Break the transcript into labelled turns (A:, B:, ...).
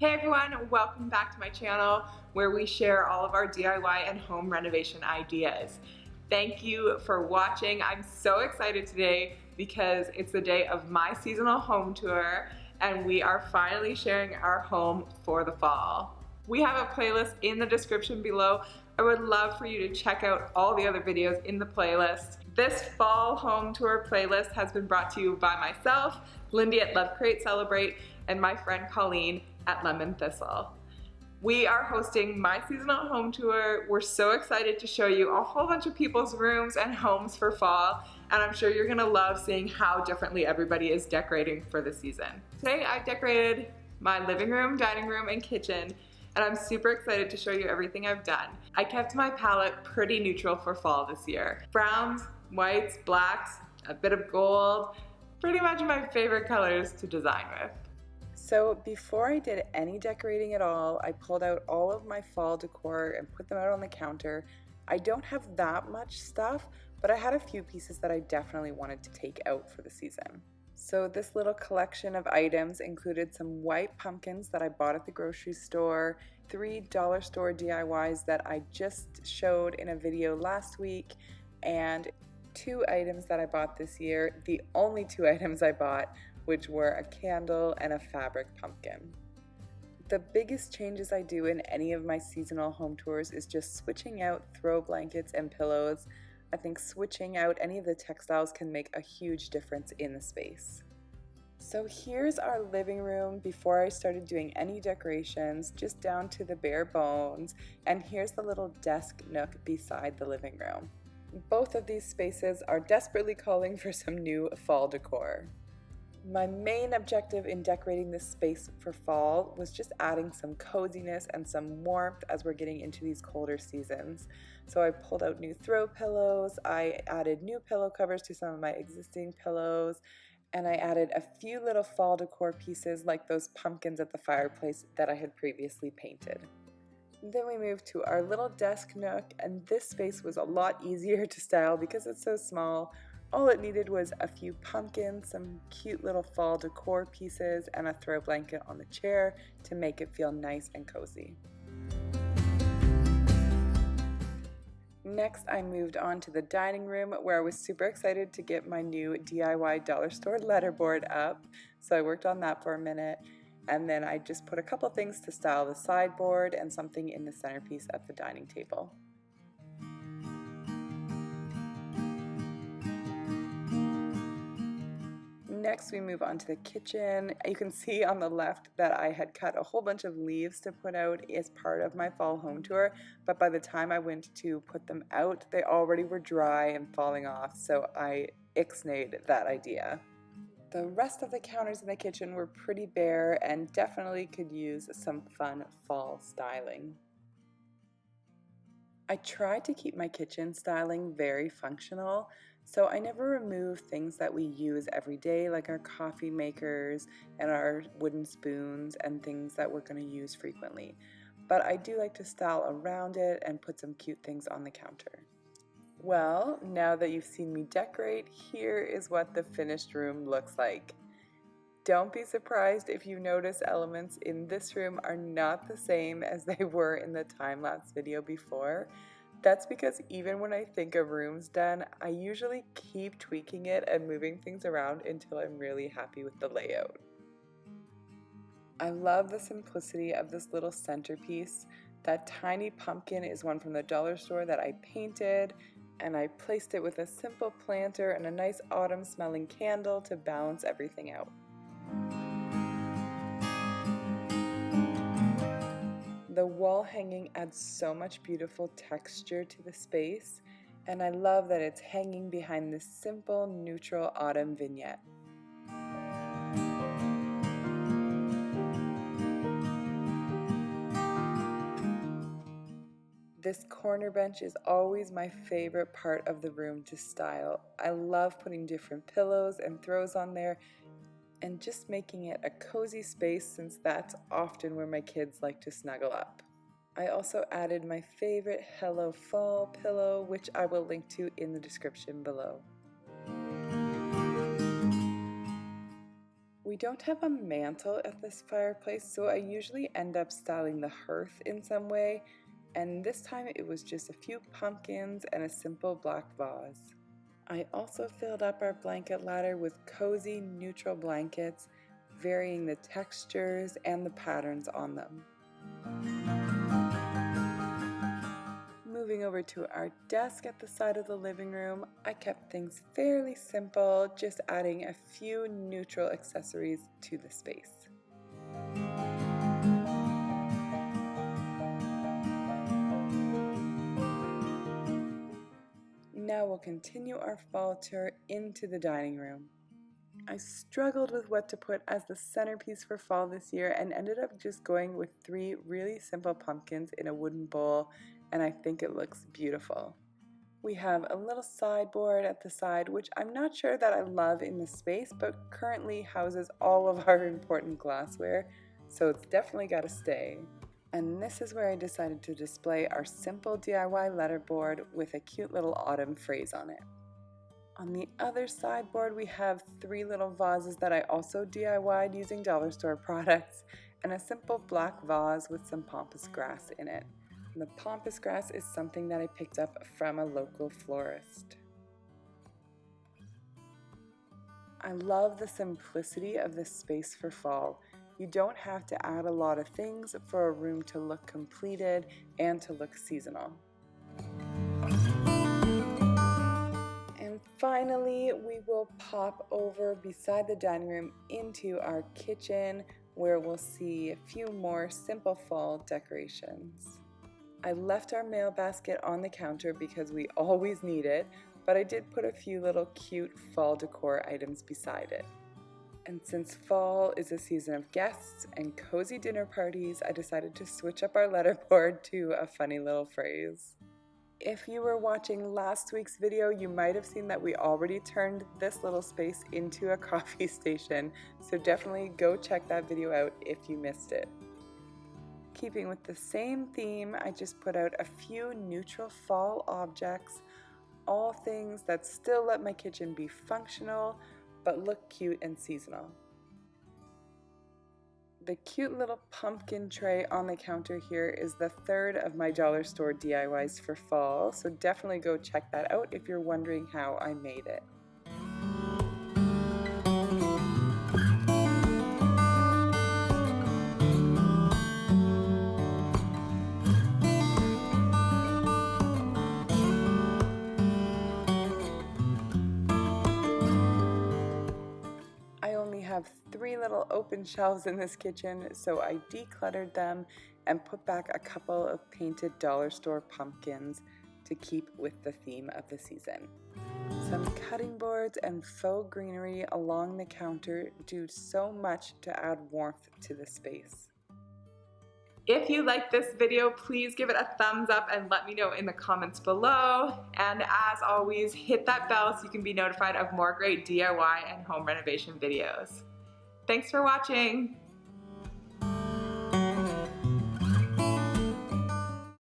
A: Hey everyone, welcome back to my channel where we share all of our DIY and home renovation ideas. Thank you for watching. I'm so excited today because it's the day of my seasonal home tour and we are finally sharing our home for the fall. We have a playlist in the description below. I would love for you to check out all the other videos in the playlist. This fall home tour playlist has been brought to you by myself, Lindy at Love Create Celebrate, and my friend Colleen at Lemon Thistle. We are hosting my seasonal home tour. We're so excited to show you a whole bunch of people's rooms and homes for fall, and I'm sure you're gonna love seeing how differently everybody is decorating for the season. Today I've decorated my living room, dining room, and kitchen, and I'm super excited to show you everything I've done. I kept my palette pretty neutral for fall this year. Browns, whites, blacks, a bit of gold, pretty much my favorite colors to design with.
B: So before I did any decorating at all, I pulled out all of my fall decor and put them out on the counter. I don't have that much stuff, but I had a few pieces that I definitely wanted to take out for the season. So this little collection of items included some white pumpkins that I bought at the grocery store, 3 dollar store DIYs that I just showed in a video last week, and 2 items that I bought this year, the only 2 items I bought, which were a candle and a fabric pumpkin. The biggest changes I do in any of my seasonal home tours is just switching out throw blankets and pillows. I think switching out any of the textiles can make a huge difference in the space. So here's our living room before I started doing any decorations, just down to the bare bones, and here's the little desk nook beside the living room. Both of these spaces are desperately calling for some new fall decor. My main objective in decorating this space for fall was just adding some coziness and some warmth as we're getting into these colder seasons. So I pulled out new throw pillows, I added new pillow covers to some of my existing pillows, and I added a few little fall decor pieces like those pumpkins at the fireplace that I had previously painted. Then we moved to our little desk nook, and this space was a lot easier to style because it's so small. All it needed was a few pumpkins, some cute little fall decor pieces, and a throw blanket on the chair to make it feel nice and cozy. Next, I moved on to the dining room where I was super excited to get my new DIY dollar store letterboard up. So I worked on that for a minute, and then I just put a couple things to style the sideboard and something in the centerpiece of the dining table. Next, we move on to the kitchen. You can see on the left that I had cut a whole bunch of leaves to put out as part of my fall home tour, but by the time I went to put them out, they already were dry and falling off, so I ixnayed that idea. The rest of the counters in the kitchen were pretty bare and definitely could use some fun fall styling. I tried to keep my kitchen styling very functional, so I never remove things that we use every day, like our coffee makers and our wooden spoons and things that we're going to use frequently. But I do like to style around it and put some cute things on the counter. Well, now that you've seen me decorate, here is what the finished room looks like. Don't be surprised if you notice elements in this room are not the same as they were in the time-lapse video before. That's because even when I think a room's done, I usually keep tweaking it and moving things around until I'm really happy with the layout. I love the simplicity of this little centerpiece. That tiny pumpkin is one from the dollar store that I painted, and I placed it with a simple planter and a nice autumn-smelling candle to balance everything out. The wall hanging adds so much beautiful texture to the space, and I love that it's hanging behind this simple, neutral autumn vignette. This corner bench is always my favorite part of the room to style. I love putting different pillows and throws on there and just making it a cozy space since that's often where my kids like to snuggle up. I also added my favorite Hello Fall pillow, which I will link to in the description below. We We don't have a mantle at this fireplace, so I usually end up styling the hearth in some way, and this time it was just a few pumpkins and a simple black vase. I also filled up our blanket ladder with cozy, neutral blankets, varying the textures and the patterns on them. Moving over to our desk at the side of the living room, I kept things fairly simple, just adding a few neutral accessories to the space. Now we'll continue our fall tour into the dining room. I struggled with what to put as the centerpiece for fall this year and ended up just going with 3 really simple pumpkins in a wooden bowl, and I think it looks beautiful. We have a little sideboard at the side, which I'm not sure that I love in the space, but currently houses all of our important glassware, so it's definitely got to stay. And this is where I decided to display our simple DIY letterboard with a cute little autumn phrase on it. On the other sideboard, we have 3 little vases that I also DIY'd using dollar store products, and a simple black vase with some pampas grass in it. And the pampas grass is something that I picked up from a local florist. I love the simplicity of this space for fall. You don't have to add a lot of things for a room to look completed and to look seasonal. And finally, we will pop over beside the dining room into our kitchen, where we'll see a few more simple fall decorations. I left our mail basket on the counter because we always need it, but I did put a few little cute fall decor items beside it. And since fall is a season of guests and cozy dinner parties, I decided to switch up our letterboard to a funny little phrase. If you were watching last week's video, you might have seen that we already turned this little space into a coffee station, so definitely go check that video out if you missed it. Keeping with the same theme, I just put out a few neutral fall objects, all things that still let my kitchen be functional, but look cute and seasonal. The cute little pumpkin tray on the counter here is the 3rd of my dollar store DIYs for fall, so definitely go check that out if you're wondering how I made it. Have 3 little open shelves in this kitchen, so I decluttered them and put back a couple of painted dollar store pumpkins to keep with the theme of the season. Some cutting boards and faux greenery along the counter do so much to add warmth to the space.
A: If you like this video, please give it a thumbs up and let me know in the comments below. And as always, hit that bell so you can be notified of more great DIY and home renovation videos. Thanks for watching.